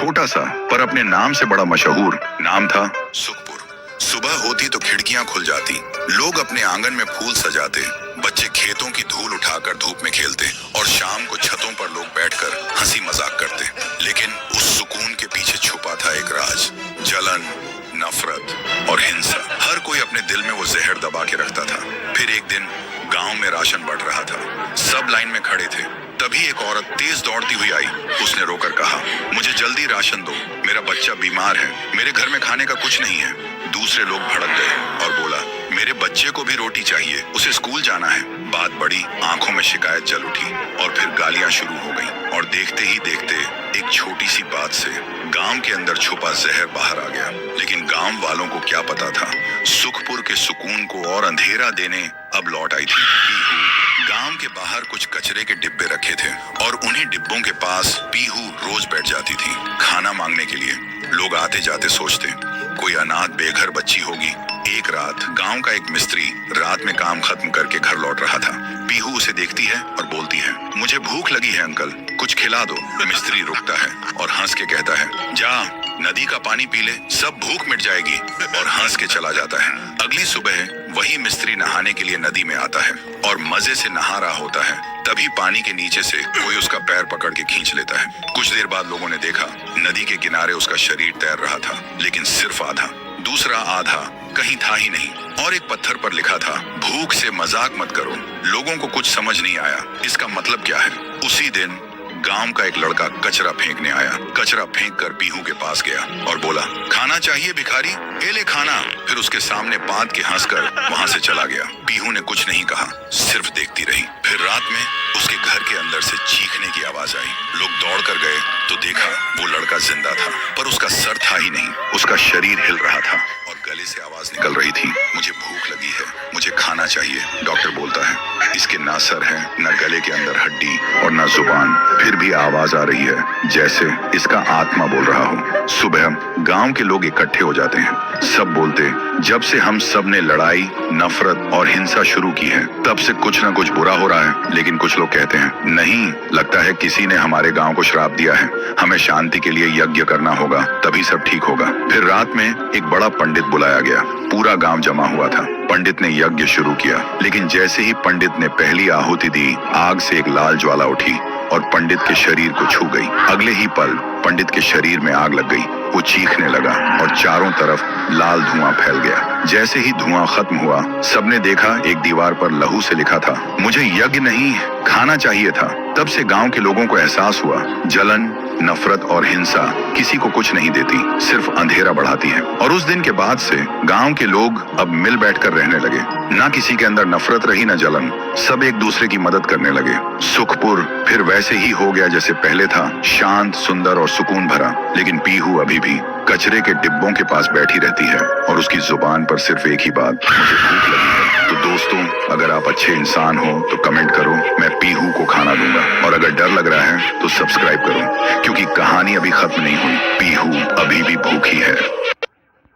छोटा सा पर अपने नाम से बड़ा मशहूर। नाम था सुखपुर। सुबह होती तो खिड़कियां खुल जाती, लोग अपने आंगन में फूल सजाते, बच्चे खेतों की धूल उठाकर धूप में खेलते और शाम को छतों पर लोग बैठकर हंसी मजाक करते। लेकिन उस सुकून के पीछे छुपा था एक राज, जलन, नफरत और हिंसा। हर कोई अपने दिल में वो जहर दबा के रखता था। फिर एक दिन गांव में राशन बंट रहा था, सब लाइन में खड़े थे। तभी एक औरत तेज दौड़ती हुई आई। उसने रोकर कहा, मुझे जल्दी राशन दो, मेरा बच्चा बीमार है, मेरे घर में खाने का कुछ नहीं है। दूसरे लोग भड़क गए और बोला, मेरे बच्चे को भी रोटी चाहिए, उसे स्कूल जाना है। बात बढ़ी, आंखों में शिकायत जल उठी और फिर गालियां शुरू हो गईं। और देखते ही देखते एक छोटी सी बात से गांव के अंदर छुपा जहर बाहर आ गया। लेकिन गांव वालों को क्या पता था, सुखपुर के सुकून को और अंधेरा देने अब लौट आई थी पीहू। गांव के बाहर कुछ कचरे के डिब्बे रखे थे और उन्हीं डिब्बों के पास पीहू रोज बैठ जाती थी खाना मांगने के लिए। लोग आते जाते सोचते कोई अनाथ बेघर बच्ची होगी। एक रात गांव का एक मिस्त्री रात में काम खत्म करके घर लौट रहा था। पीहू उसे देखती है और बोलती है, मुझे भूख लगी है अंकल, कुछ खिला दो। मिस्त्री रुकता है और हंस के कहता है, जा नदी का पानी पी ले, सब भूख मिट जाएगी, और हंस के चला जाता है। अगली सुबह वही मिस्त्री नहाने के लिए नदी में आता है और मजे से नहा रहा होता है। तभी पानी के नीचे से कोई उसका पैर पकड़ के खींच लेता है। कुछ देर बाद लोगों ने देखा, नदी के किनारे उसका शरीर तैर रहा था, लेकिन सिर्फ आधा, दूसरा आधा कहीं था ही नहीं। और एक पत्थर पर लिखा था, भूख से मजाक मत करो। लोगों को कुछ समझ नहीं आया इसका मतलब क्या है। उसी दिन गांव का एक लड़का कचरा फेंकने आया। कचरा फेंक कर पीहू के पास गया और बोला, खाना चाहिए भिखारी, ए ले खाना। फिर उसके सामने बांध के हंसकर वहां से चला गया। पीहू ने कुछ नहीं कहा, सिर्फ देखती रही। फिर रात में उसके घर के अंदर से चीखने की आवाज आई। लोग दौड़ कर गए तो देखा वो लड़का जिंदा था, पर उसका सर था ही नहीं, उसका शरीर हिल रहा था और गले से आवाज निकल रही थी, मुझे भूख लगी है, मुझे खाना चाहिए। डॉक्टर बोलता है, इसके ना सर है, ना गले के अंदर हड्डी और ना जुबान, फिर भी आवाज आ रही है जैसे इसका आत्मा बोल रहा हो। सुबह गांव के लोग इकट्ठे हो जाते हैं। सब बोलते, जब से हम सब ने लड़ाई, नफरत और हिंसा शुरू की है, तब से कुछ न कुछ बुरा हो रहा है। लेकिन कुछ लोग कहते हैं, नहीं, लगता है किसी ने हमारे गांव को श्राप दिया है, हमें शांति के लिए यज्ञ करना होगा, तभी सब ठीक होगा। फिर रात में एक बड़ा पंडित बुलाया गया। पूरा गांव जमा हुआ था। पंडित ने यज्ञ शुरू किया, लेकिन जैसे ही पंडित ने पहली आहुति दी, आग से एक लाल ज्वाला उठी और पंडित के शरीर को छू गई। अगले ही पल पंडित के शरीर में आग लग गई। वो चीखने लगा और चारों तरफ लाल धुआं फैल गया। जैसे ही धुआं खत्म हुआ, सबने देखा एक दीवार पर लहू से लिखा था, मुझे यज्ञ नहीं, खाना चाहिए था। तब से गांव के लोगों को एहसास हुआ, जलन, नफरत और हिंसा किसी को कुछ नहीं देती, सिर्फ अंधेरा बढ़ाती है। और उस दिन के बाद से गांव के लोग अब मिल बैठकर रहने लगे। ना किसी के अंदर नफरत रही, ना जलन, सब एक दूसरे की मदद करने लगे। सुखपुर फिर वैसे ही हो गया जैसे पहले था, शांत, सुंदर और सुकून भरा। लेकिन पीहू अभी भी कचरे के डिब्बों के पास बैठी रहती है और उसकी जुबान पर सिर्फ एक ही बात, मुझे भूख लगी है। तो दोस्तों, अगर आप अच्छे इंसान हो तो कमेंट करो, मैं पीहू को खाना दूंगा। और अगर डर लग रहा है तो सब्सक्राइब करो, क्योंकि कहानी अभी खत्म नहीं हुई, पीहू अभी भी भूखी है।